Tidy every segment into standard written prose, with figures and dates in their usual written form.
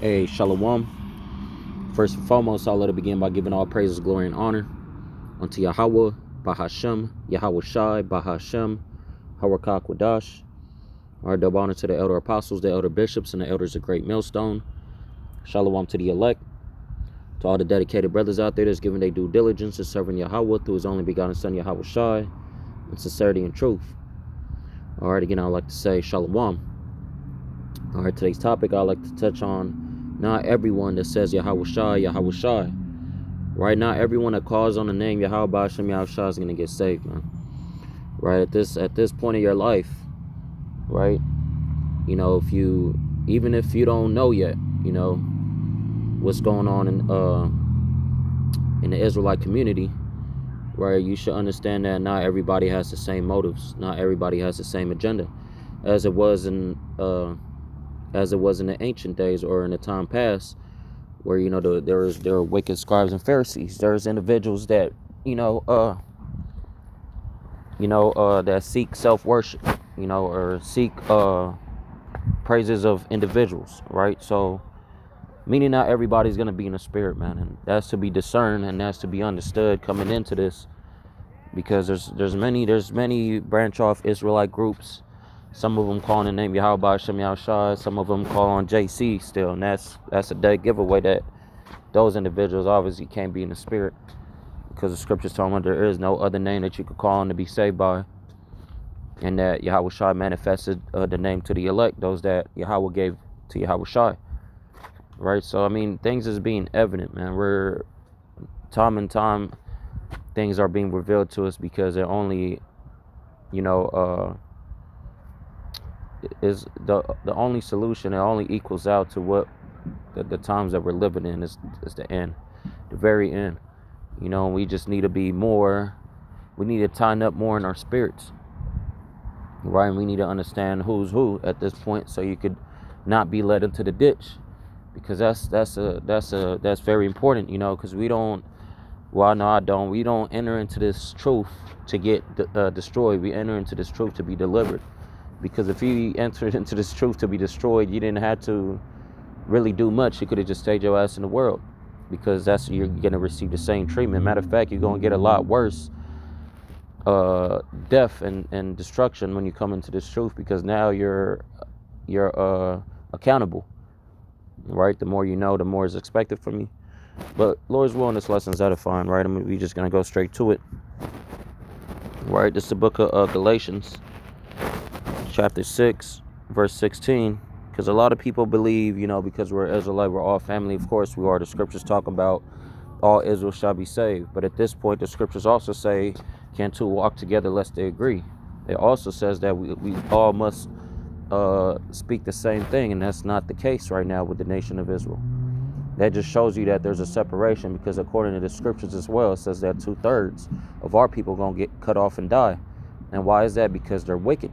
Hey, Shalom. First and foremost, I'll let it begin by giving all praises, glory, and honor unto YAHAWAH, BAHASHAM, YAHAWASHI, BAHASHAM, HAWAKAKWADASH. Our double honor to the elder apostles, the elder bishops, and the elders of Great Millstone. Shalom to the elect, to all the dedicated brothers out there that's giving their due diligence to serving YAHAWAH through his only begotten son, YAHAWASHI, in sincerity and truth. All right, again, I'd like to say Shalom. All right, today's topic I'd like to touch on not everyone that says YAHAWASHI, YAHAWASHI. Right, not everyone that calls on the name YAHAWASHI YAHAWASHI is gonna get saved, man. Right, at this point of your life, right? You know, even if you don't know yet, you know, what's going on in the Israelite community, right? You should understand that not everybody has the same motives, not everybody has the same agenda, as it was in the ancient days or in the time past, where there were wicked scribes and Pharisees. There's individuals that that seek self-worship, or seek praises of individuals, right? So meaning not everybody's gonna be in the spirit, man, and that's to be discerned and that's to be understood coming into this, because there's many branch off Israelite groups. Some of them calling the name YAHAWASHI YAHAWASHI, some of them call on JC still, and that's a dead giveaway that those individuals obviously can't be in the spirit, because the scriptures tell them there is no other name that you could call on to be saved by, and that Yahawashi manifested the name to the elect, those that Yahweh gave to Yahawashi. Right, so I mean, things is being evident, man. We're time and time things are being revealed to us, because it only, is the only solution. It only equals out to what the times that we're living in is the end, the very end. We just need to be more. We need to tighten up more in our spirits, right? And we need to understand who's who at this point, so you could not be led into the ditch, because that's very important, because we don't. Well, no, I don't. We don't enter into this truth to get destroyed. We enter into this truth to be delivered. Because if you entered into this truth to be destroyed, you didn't have to really do much. You could have just stayed your ass in the world, because you're gonna receive the same treatment. Matter of fact, you're gonna get a lot worse death and destruction when you come into this truth, because now you're accountable, right? The more you know, the more is expected from you. But Lord's willing, this lesson's edifying, right? We're just gonna go straight to it, right? This is the book of Galatians, chapter 6, verse 16. Because a lot of people believe, because we're Israelite, we're all family. Of course we are. The scriptures talk about all Israel shall be saved. But at this point, the scriptures also say, can two walk together lest they agree? It also says that we all must speak the same thing, and that's not the case right now with the nation of Israel. That just shows you that there's a separation, because according to the scriptures as well, it says that 2/3 of our people are going to get cut off and die. And why is that? Because they're wicked,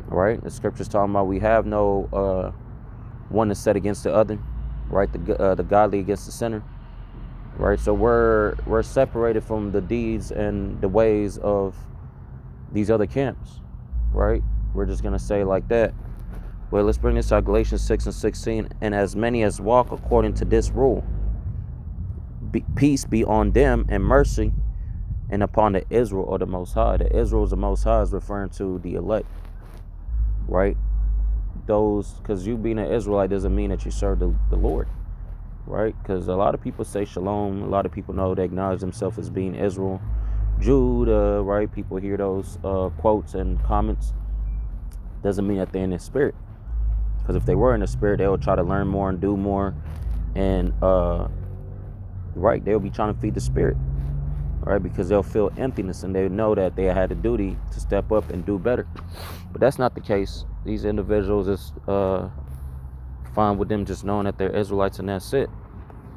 right? The scriptures talking about we have no one is set against the other, right? The godly against the sinner, right? So we're separated from the deeds and the ways of these other camps, right? We're just going to say like that. Well, let's bring this out, Galatians 6 and 16. And as many as walk according to this rule, peace be on them and mercy, and upon the Israel or the Most High. The Israel is the Most High is referring to the elect, right? Those, because you being an Israelite doesn't mean that you serve the Lord, right? Because a lot of people say shalom. A lot of people know, they acknowledge themselves as being Israel, Judah, right? People hear those quotes and comments. Doesn't mean that they're in the spirit. Because if they were in the spirit, they would try to learn more and do more, and right, they'll be trying to feed the spirit, right? Because they'll feel emptiness, and they know that they had a duty to step up and do better. But that's not the case. These individuals is fine with them just knowing that they're Israelites, and that's it.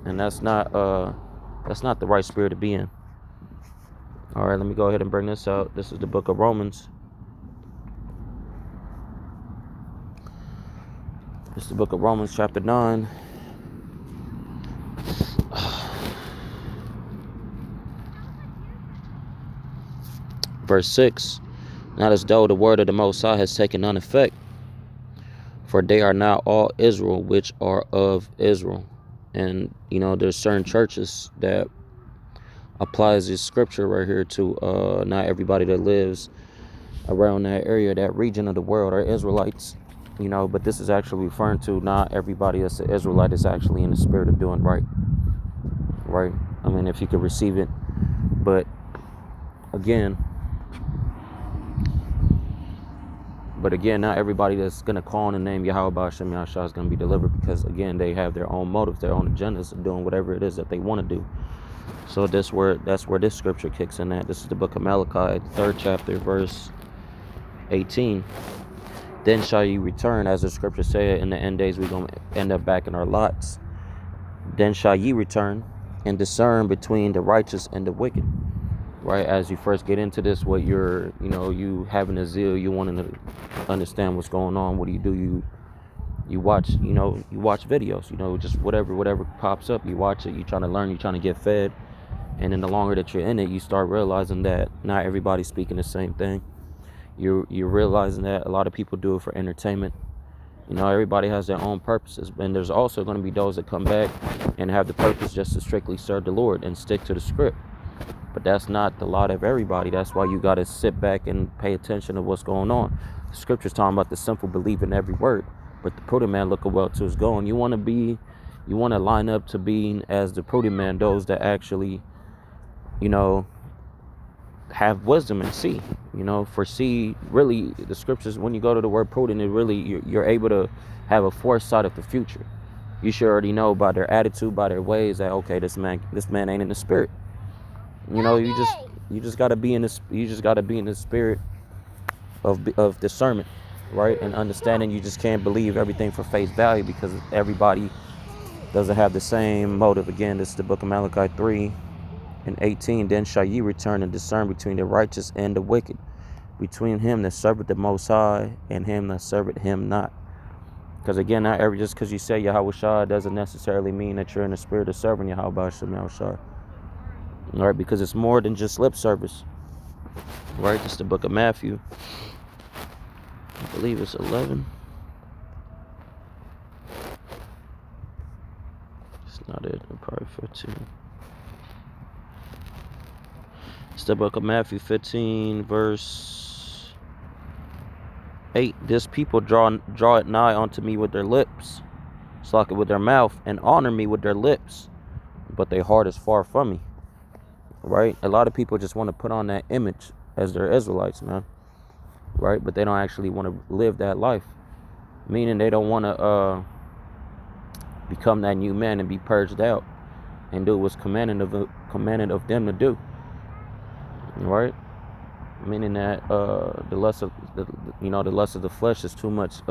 And that's not the right spirit to be in. All right, let me go ahead and bring this out. This is the book of Romans. This is the book of Romans, chapter 9. Verse 6. Not as though the word of the Most High has taken none effect. For they are not all Israel which are of Israel. And there's certain churches that applies this scripture right here to not everybody that lives around that area, that region of the world, are Israelites. But this is actually referring to not everybody that's an Israelite is actually in the spirit of doing right. Right? I mean, if you could receive it. But again, not everybody that's going to call on the name YAHAWASHI YAHAWASHI is going to be delivered, because again, they have their own motives, their own agendas of doing whatever it is that they want to do. So that's where this scripture kicks in at. This is the book of Malachi, 3rd chapter, verse 18. Then shall you return, as the scripture said, in the end days we're going to end up back in our lots. Then shall ye return and discern between the righteous and the wicked. Right? As you first get into this, what you're, you having a zeal, you wanting to understand what's going on. What do? You watch, you watch videos, just whatever pops up, you watch it, you're trying to learn, you're trying to get fed. And then the longer that you're in it, you start realizing that not everybody's speaking the same thing. You're realizing that a lot of people do it for entertainment. Everybody has their own purposes. And there's also going to be those that come back and have the purpose just to strictly serve the Lord and stick to the script. But that's not the lot of everybody. That's why you got to sit back and pay attention to what's going on. The scripture's talking about the simple believe in every word, but the prudent man look well to his going. You want to line up to being as the prudent man, those that actually have wisdom and see, foresee. Really, the scriptures, when you go to the word prudent, it really, you're able to have a foresight of the future. You should already know by their attitude, by their ways, that okay, this man ain't in the spirit. You just got to be in this. You just got to be in the spirit of discernment, right, and understanding. You just can't believe everything for face value, because everybody doesn't have the same motive. Again, this is the book of Malachi 3:18. Then shall ye return and discern between the righteous and the wicked, between him that serveth the Most High and him that serveth him not. Because again, not just because you say YAHAWASHI doesn't necessarily mean that you're in the spirit of serving YAHAWASHI YAHAWASHI. All right, because it's more than just lip service. Right, this is the book of Matthew. I believe it's 11. It's not it. Probably 15. It's the book of Matthew 15, verse 8. This people draw it nigh unto me with their lips, slack it with their mouth, and honor me with their lips, but their heart is far from me. Right? A lot of people just want to put on that image as their Israelites, man. Right? But they don't actually want to live that life. Meaning they don't want to become that new man and be purged out and do what's commanded of them to do. Right? Meaning that the lust of the flesh is too much.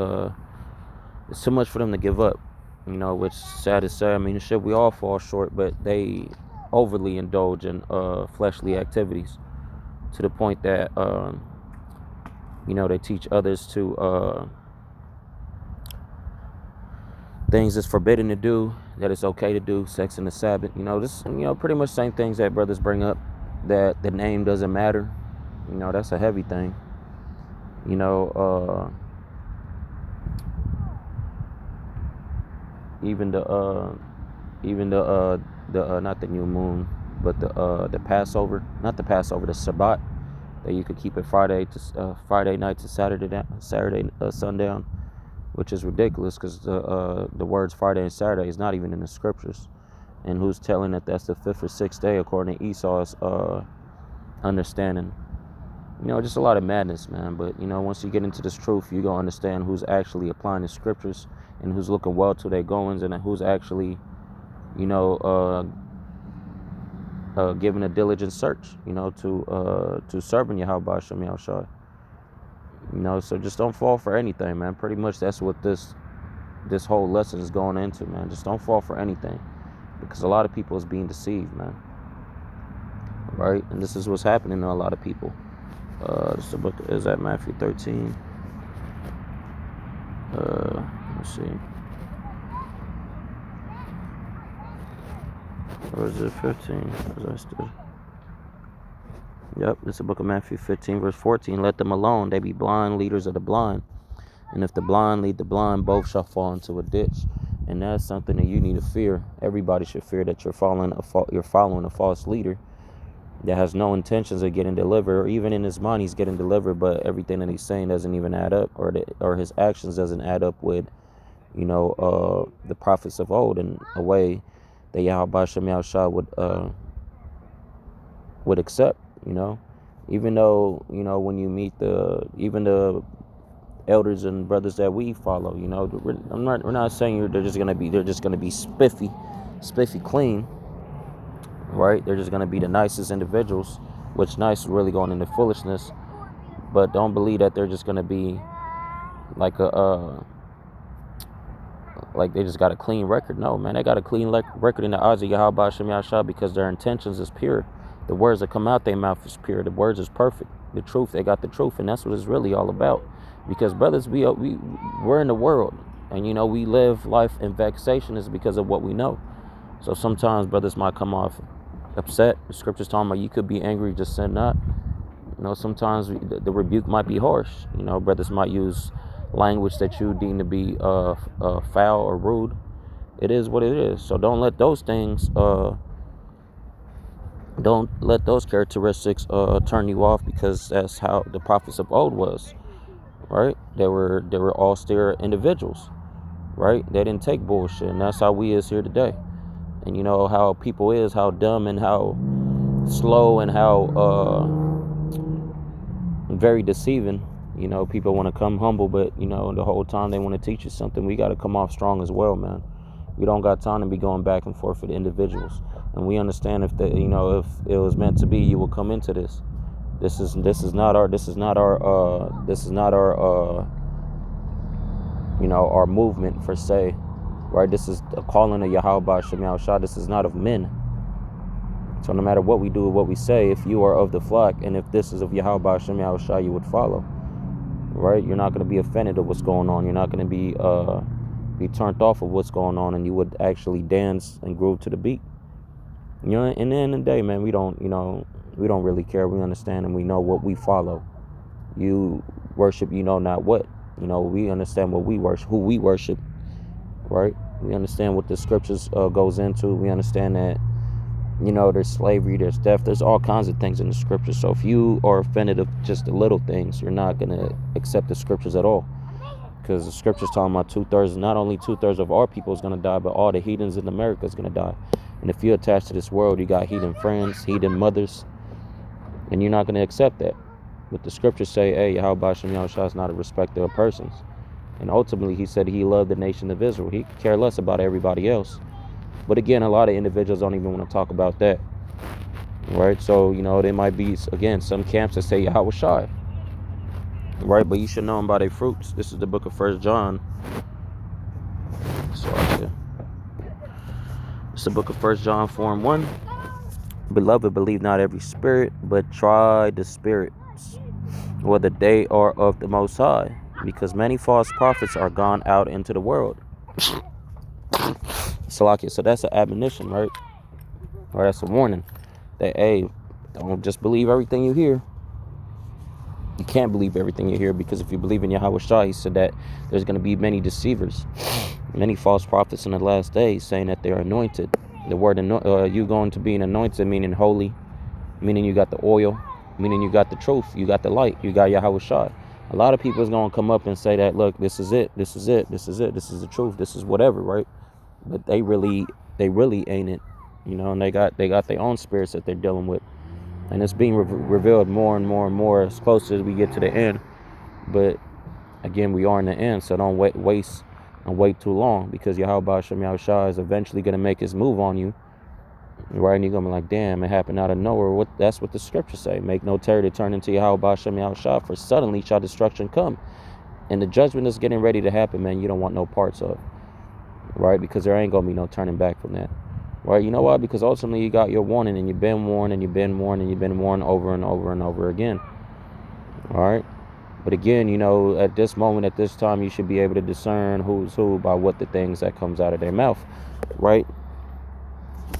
It's too much for them to give up. Which sad to say. I mean, shit, we all fall short, but they overly indulge in fleshly activities to the point that they teach others to things that's forbidden to do, that it's okay to do, sex in the Sabbath. This pretty much same things that brothers bring up, that the name doesn't matter. That's a heavy thing. Even the not the new moon, but the Passover, not the Passover, the Shabbat, that you could keep it Friday night to Saturday sundown, which is ridiculous, because the words Friday and Saturday is not even in the scriptures. And who's telling that that's the 5th or 6th day according to Esau's understanding? Just a lot of madness, man. But once you get into this truth, you're gonna understand who's actually applying the scriptures and who's looking well to their goings, and who's actually giving a diligent search, to serving YAHAWASHI YAHAWASHI. So just don't fall for anything, man. Pretty much that's what this whole lesson is going into, man. Just don't fall for anything, because a lot of people is being deceived, man. Right? And this is what's happening to a lot of people. This book is at Matthew 13. Let's see. Or is it 15? Yep, it's the book of Matthew 15, verse 14. Let them alone. They be blind, leaders of the blind. And if the blind lead the blind, both shall fall into a ditch. And that's something that you need to fear. Everybody should fear that you're following a false leader that has no intentions of getting delivered, or even in his mind he's getting delivered, but everything that he's saying doesn't even add up, or his actions doesn't add up with, the prophets of old, in a way that YAHAWASHI YAHAWASHI would accept. Even though, when you meet even the elders and brothers that we follow, we're not saying they're just gonna be spiffy clean, right? They're just gonna be the nicest individuals, which nice is really going into foolishness. But don't believe that they're just gonna be like like they just got a clean record. No, man, they got a clean record in the eyes of YAHAWASHI YAHAWASHI, because their intentions is pure. The words that come out their mouth is pure. The words is perfect. The truth, they got the truth, and that's what it's really all about. Because brothers, we're in the world, and we live life in vexation is because of what we know. So sometimes brothers might come off upset. The scripture's talking about you could be angry, just sin not. Sometimes the rebuke might be harsh. Brothers might use language that you deem to be foul or rude. It is what it is. So don't let those things, don't let those characteristics turn you off, because that's how the prophets of old was, right? They were austere individuals, right? They didn't take bullshit, and that's how we is here today. And you know how people is, how dumb and how slow and how very deceiving. People want to come humble, but the whole time they want to teach you something. We got to come off strong as well, man. We don't got time to be going back and forth with individuals. And we understand if if it was meant to be, you will come into this. This is not our our movement per se, right? This is a calling of YAHAWASHI YAHAWASHI. This is not of men. So no matter what we do, what we say, if you are of the flock, and if this is of YAHAWASHI YAHAWASHI, you would follow, right? You're not going to be offended of what's going on. You're not going to be turned off of what's going on, and you would actually dance and groove to the beat. And at the end of the day, man, we don't really care. We understand and we know what we follow. You worship, not what. We understand what we worship, who we worship, right? We understand what the scriptures goes into. We understand that, there's slavery, there's death, there's all kinds of things in the scriptures. So if you are offended of just the little things, you're not going to accept the scriptures at all. Because the scriptures talking about not only 2/3 of our people is going to die, but all the heathens in America is going to die. And if you're attached to this world, you got heathen friends, heathen mothers, and you're not going to accept that. But the scriptures say, hey, YAHAWASHI YAHAWASHI is not a respecter of persons. And ultimately, he said he loved the nation of Israel. He could care less about everybody else. But again, a lot of individuals don't even want to talk about that, right? So, there might be, again, some camps that say YAHAWASHI, right? But you should know them by their fruits. This is the book of 1 John. It's the book of 1 John 4:1. Beloved, believe not every spirit, but try the spirits, whether they are of the Most High, because many false prophets are gone out into the world. Salakia. So that's an admonition, right? Or that's a warning that, hey, don't just believe everything you hear. You can't believe everything you hear, because if you believe in YAHAWASHI, he said that there's going to be many deceivers, many false prophets in the last days, saying that they're anointed. The word you going to be an anointed, meaning holy, meaning you got the oil, meaning you got the truth, you got the light, you got YAHAWASHI. A lot of people is going to come up and say that, look, this is it, this is it, this is it, this is the truth, this is whatever, right? But they really ain't it, and they got their own spirits that they're dealing with, and it's being revealed more and more and more as close as we get to the end. But again, we are in the end, so don't wait too long, because YAHAWASHI YAHAWASHI is eventually going to make his move on you, right? And you're going to be like, damn, it happened out of nowhere. That's what the scriptures say. Make no terror to turn into YAHAWASHI YAHAWASHI, for suddenly shall destruction come. And the judgment is getting ready to happen, man. You don't want no parts of, right? Because there ain't going to be no turning back from that, right? You know why? Because ultimately you got your warning, and you've been warned, and you've been warned, and you've been warned over and over and over again, all right? But again, at this moment, at this time, you should be able to discern who's who by what the things that comes out of their mouth, right?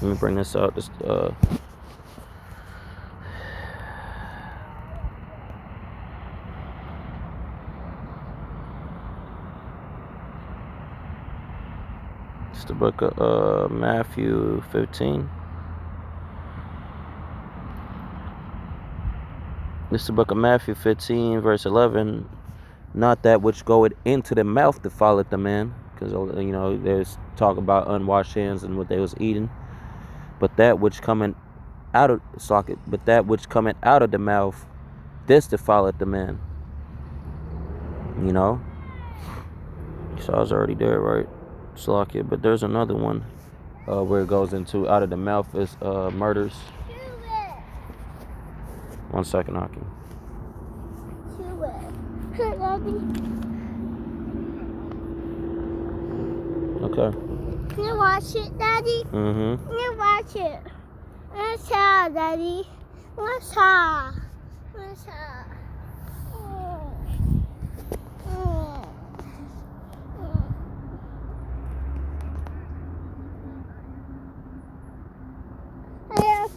Let me bring this out. It's the book of Matthew 15. This is the book of Matthew 15, verse 11. Not that which goeth into the mouth defileth the man, because there's talk about unwashed hands and what they was eating, but that which cometh out of socket, but that which cometh out of the mouth, this defileth the man. So I was already there, right? Slocket. But there's another one where it goes into out of the mouth is murders. 1 second, Haki. Okay. Can you watch it, Daddy? Mm-hmm. Can you watch it? Let's have, Daddy. Let's have. Let's have.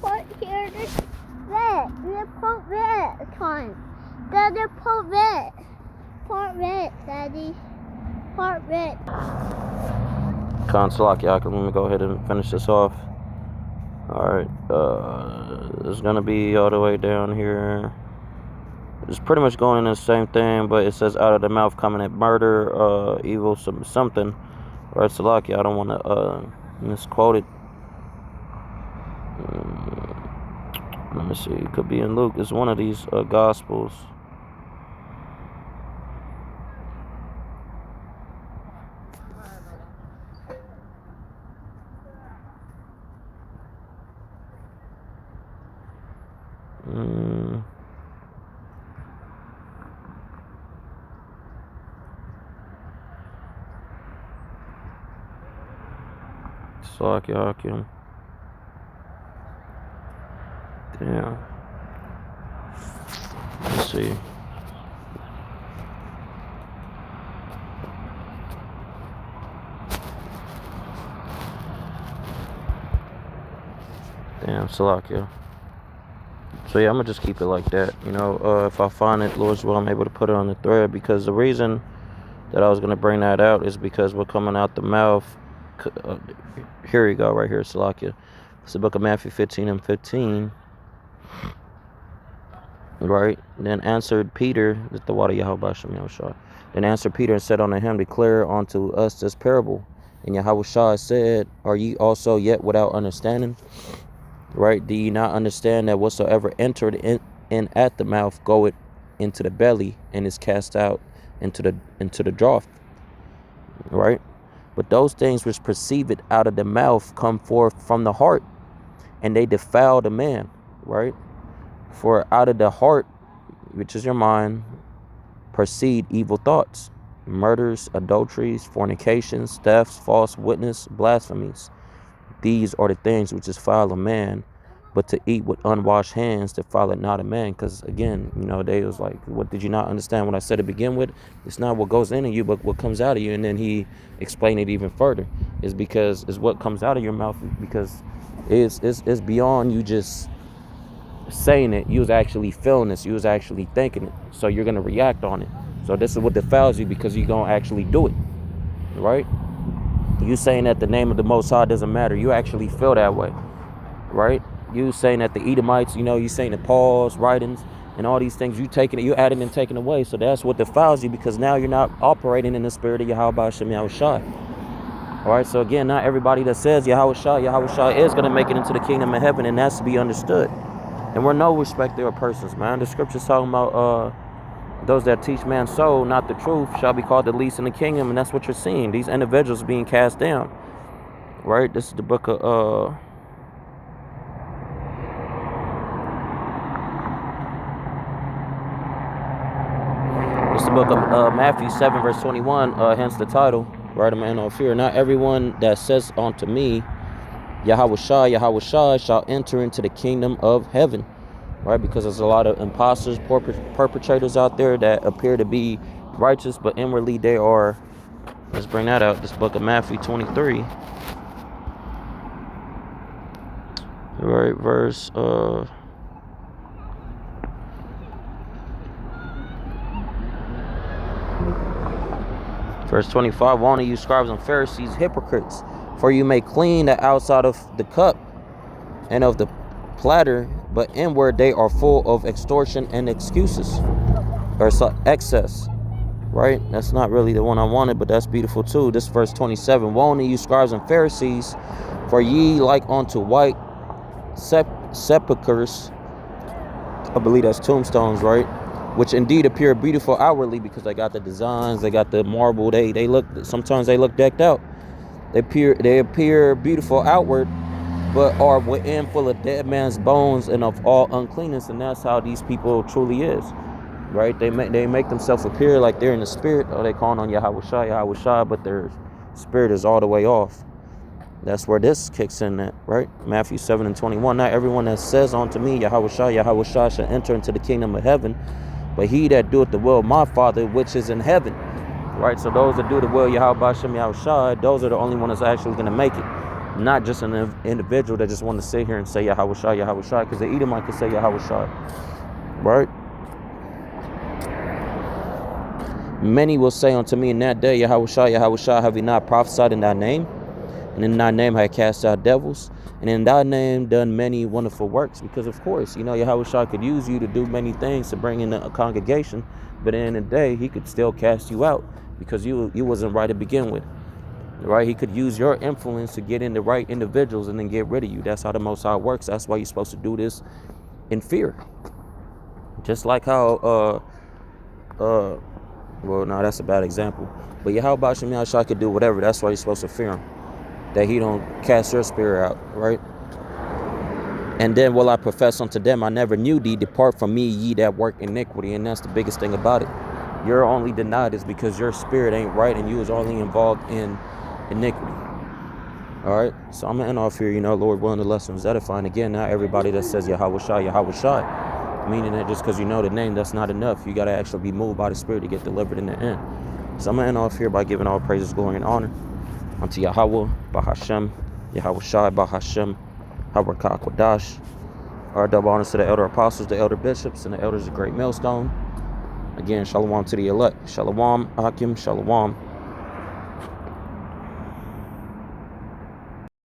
Put here this red. And put red time. Daddy, put red. Put red, Daddy. Put red. Consulaki, let me go ahead and finish this off. Alright, it's gonna be all the way down here. It's pretty much going in the same thing, but it says out of the mouth coming at murder, evil, something. Alright, Salaki, I don't want to misquote it. Let me see, it could be in Luke. It's one of these Gospels. Hakim. Damn. Let's see. Damn, Salakia. So yeah, I'm gonna just keep it like that. If I find it, Lord's will, I'm able to put it on the thread, because the reason that I was gonna bring that out is because we're coming out the mouth. Here we go, right here, Salakia. It's the book of Matthew 15 and 15. Right? Then answered Peter, the YAHAWASHI YAHAWASHI. Then answered Peter and said unto him, declare unto us this parable. And YAHAWASHI said, are ye also yet without understanding? Right? Do ye not understand that whatsoever entered in at the mouth goeth into the belly and is cast out into the draught? Right? But those things which proceeded out of the mouth come forth from the heart, and they defile the man. Right? For out of the heart, which is your mind, proceed evil thoughts, murders, adulteries, fornications, thefts, false witness, blasphemies. These are the things which defile a man, but to eat with unwashed hands defile not a man. Because again, they was like, what did you not understand what I said to begin with? It's not what goes into you, but what comes out of you. And then he explained it even further. Is because it's what comes out of your mouth, because it's beyond you just saying it. You was actually feeling this. You was actually thinking it. So you're going to react on it. So this is what defiles you, because you're going to actually do it. Right? You saying that the name of the Most High doesn't matter. You actually feel that way. Right? You saying that the Edomites, you saying the Paul's writings and all these things, you adding and taking away. So that's what defiles you, because now you're not operating in the spirit of YAHAWASHI YAHAWASHI. All right, so again, not everybody that says YAHAWASHI is going to make it into the kingdom of heaven, and that's to be understood. And we're no respecter of persons, man. The scripture's talking about those that teach man's soul, not the truth, shall be called the least in the kingdom, and that's what you're seeing. These individuals being cast down. Right? This is the book of Matthew 7 verse 21, hence the title, right? A man of fear. Not everyone that says unto me, YAHAWASHI, YAHAWASHI, shall enter into the kingdom of heaven. Right? Because there's a lot of imposters, perpetrators out there that appear to be righteous, but inwardly they are. Let's bring that out. This book of Matthew 23. Right, verse Verse 25, one of you scribes and Pharisees, hypocrites, For you may clean the outside of the cup and of the platter, but inward they are full of extortion and excuses, or excess. Right? That's not really the one I wanted, but that's beautiful too. This verse 27. Woe unto you, scribes and Pharisees, for ye like unto white sepulchres. I believe that's tombstones, right? Which indeed appear beautiful outwardly, because they got the designs, they got the marble, they look, sometimes they look decked out. They appear beautiful outward, but are within full of dead man's bones and of all uncleanness. And that's how these people truly is. Right? They make themselves appear like they're in the spirit, or they calling on Yahawah, but their spirit is all the way off. That's where this kicks in at, right? Matthew 7:21. Not everyone that says unto me, Yahawah, shall enter into the kingdom of heaven, but he that doeth the will of my Father which is in heaven. Right? So those that do the will of Yahawah, those are the only ones that's actually going to make it. Not just an individual that just want to sit here and say Yahawah, because the Edomite can say Yahawah. Right? Many will say unto me in that day, Yahawah, have we not prophesied in thy name? And in thy name have I cast out devils, and in thy name done many wonderful works. Because of course, Yahawah could use you to do many things to bring in a congregation, but in the day he could still cast you out because you wasn't right to begin with. Right? He could use your influence to get in the right individuals and then get rid of you. That's how the Most High works. That's why you're supposed to do this in fear. Just like how well, no, that's a bad example. But Yahawah could do whatever. That's why you're supposed to fear him. That he don't cast your spirit out, right? And then will I profess unto them, I never knew thee. Depart from me, ye that work iniquity. And that's the biggest thing about it. You're only denied is because your spirit ain't right and you was only involved in iniquity. All right? So I'm going to end off here, Lord willing, the lesson was edifying. Again, not everybody that says Yahawah, meaning that just because you know the name, that's not enough. You got to actually be moved by the Spirit to get delivered in the end. So I'm going to end off here by giving all praises, glory, and honor unto Yahawah, Bahashem, Yahawah, Bahashem, Habarakah Kodash. Our double honors to the elder apostles, the elder bishops, and the elders of Great Millstone. Again, shalom to the elect. Shalom, Akim, shalom.